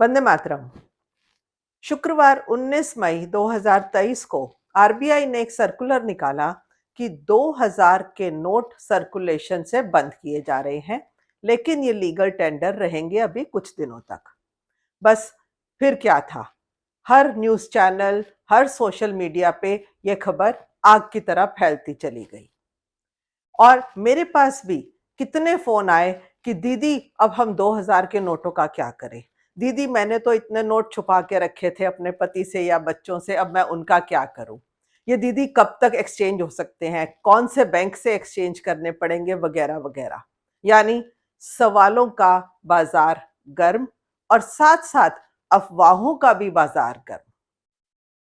वंदे मातरम। शुक्रवार 19 मई 2023 को आरबीआई ने एक सर्कुलर निकाला कि 2000 के नोट सर्कुलेशन से बंद किए जा रहे हैं, लेकिन ये लीगल टेंडर रहेंगे अभी कुछ दिनों तक। बस फिर क्या था, हर न्यूज़ चैनल, हर सोशल मीडिया पे ये खबर आग की तरह फैलती चली गई। और मेरे पास भी कितने फ़ोन आए कि दीदी अब हम 2000 के नोटों का क्या करें? दीदी मैंने तो इतने नोट छुपा के रखे थे अपने पति से या बच्चों से, अब मैं उनका क्या करूँ? ये दीदी कब तक एक्सचेंज हो सकते हैं? कौन से बैंक से एक्सचेंज करने पड़ेंगे? वगैरह-वगैरह। यानी सवालों का बाज़ार गर्म और साथ-साथ अफ़वाहों का भी बाज़ार गर्म।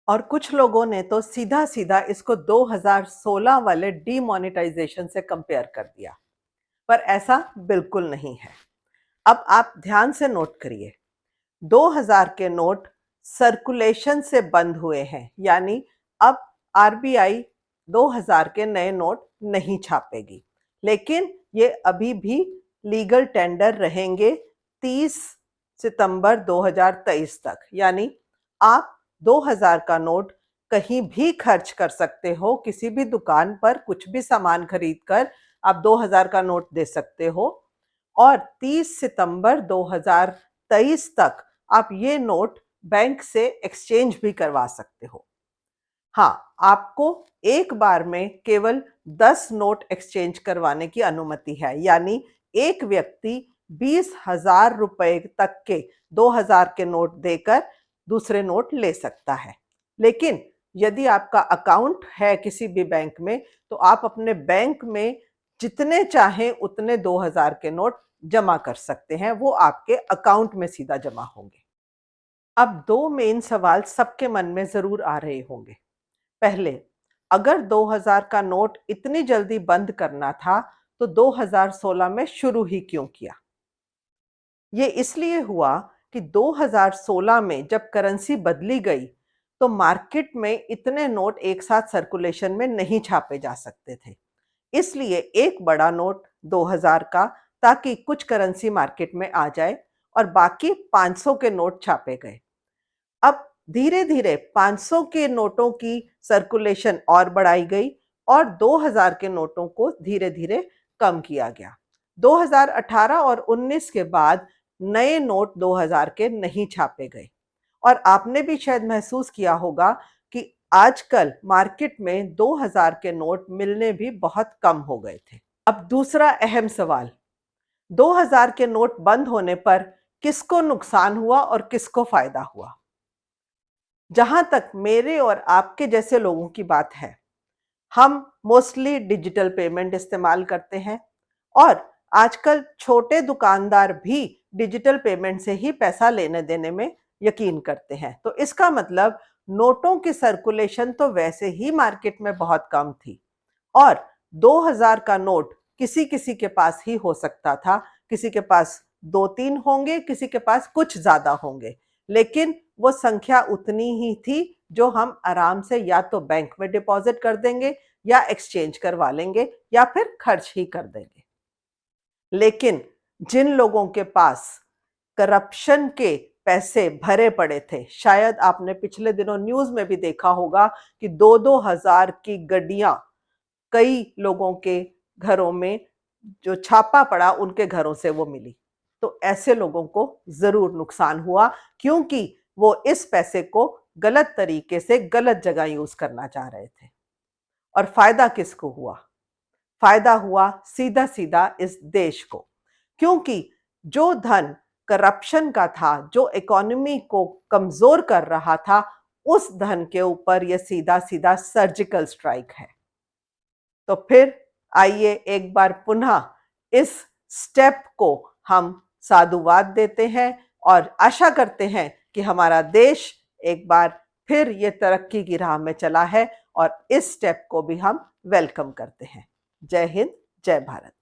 और कुछ लोगों ने तो सीधा-सीधा इसको 2016 वाले डीमोनेटाइजेशन से कंपेयर कर दिया, पर ऐसा बिल्कुल नहीं है। अब आप ध्यान से नोट करिए, 2000 के नोट सर्कुलेशन से बंद हुए हैं, यानी अब आरबीआई 2000 के नए नोट नहीं छापेगी, लेकिन ये अभी भी लीगल टेंडर रहेंगे 30 सितंबर 2023 तक। यानी आप 2000 का नोट कहीं भी खर्च कर सकते हो, किसी भी दुकान पर कुछ भी सामान खरीद कर आप 2000 का नोट दे सकते हो और 30 सितंबर 2023 तक आप ये नोट बैंक से एक्सचेंज भी करवा सकते हो। हाँ, आपको एक बार में केवल 10 नोट एक्सचेंज करवाने की अनुमति है, यानी एक व्यक्ति 20,000 रुपए तक के 2000 के नोट देकर दूसरे नोट ले सकता है। लेकिन यदि आपका अकाउंट है किसी भी बैंक में, तो आप अपने बैंक में जितने चाहें उतने 2000 के नोट जमा कर सकते हैं, वो आपके अकाउंट में सीधा जमा होंगे। अब 2 मेन सवाल सबके मन में ज़रूर आ रहे होंगे। पहले, अगर 2000 का नोट इतनी जल्दी बंद करना था, तो 2016 में शुरू ही क्यों किया? ये इसलिए हुआ कि 2016 में जब करेंसी बदली गई, तो मार्केट में इतने नोट एक साथ सर्कुलेशन में नहीं छापे जा सकते थे। इसलिए एक बड़ा नोट 2000 का, ताकि कुछ करेंसी मार्केट में आ जाए और बाकी 500 के नोट छापे गए। अब धीरे-धीरे 500 के नोटों की सर्कुलेशन और बढ़ाई गई और 2000 के नोटों को धीरे-धीरे कम किया गया। 2018 और 19 के बाद नए नोट 2000 के नहीं छापे गए और आपने भी शायद महसूस किया होगा कि आजकल मार्केट में 2000 के नोट मिलने भी बहुत कम हो गए थे। अब दूसरा अहम सवाल, 2000 के नोट बंद होने पर किसको नुकसान हुआ और किसको फायदा हुआ? जहां तक मेरे और आपके जैसे लोगों की बात है, हम मोस्टली डिजिटल पेमेंट इस्तेमाल करते हैं और आजकल छोटे दुकानदार भी डिजिटल पेमेंट से ही पैसा लेने देने में यकीन करते हैं। तो इसका मतलब नोटों की सर्कुलेशन तो वैसे ही मार्केट में बहुत कम थी और 2000 का नोट किसी-किसी के पास ही हो सकता था, किसी के पास 2-3 होंगे, किसी के पास कुछ ज़्यादा होंगे। लेकिन वो संख्या उतनी ही थी जो हम आराम से या तो बैंक में डिपॉज़िट कर देंगे या एक्सचेंज करवा लेंगे या फिर खर्च ही कर देंगे। लेकिन जिन लोगों के पास करप्शन के पैसे भरे पड़े थे, शायद आपने पिछले दिनों न्यूज़ में भी देखा होगा कि 2-2 हज़ार की गड्डियाँ कई लोगों के घरों में जो छापा पड़ा उनके घरों से वो मिली। तो ऐसे लोगों को ज़रूर नुकसान हुआ, क्योंकि वो इस पैसे को गलत तरीके से गलत जगह यूज़ करना चाह रहे थे। और फ़ायदा किसको हुआ? फ़ायदा हुआ सीधा-सीधा इस देश को, क्योंकि जो धन करप्शन का था, जो इकोनॉमी को कमज़ोर कर रहा था, उस धन के ऊपर ये सीधा-सीधा सर्जिकल स्ट्राइक है। तो फिर आइए एक बार पुनः इस स्टेप को हम साधुवाद देते हैं और आशा करते हैं कि हमारा देश एक बार फिर ये तरक्की की राह में चला है और इस स्टेप को भी हम वेलकम करते हैं। जय हिंद, जय भारत।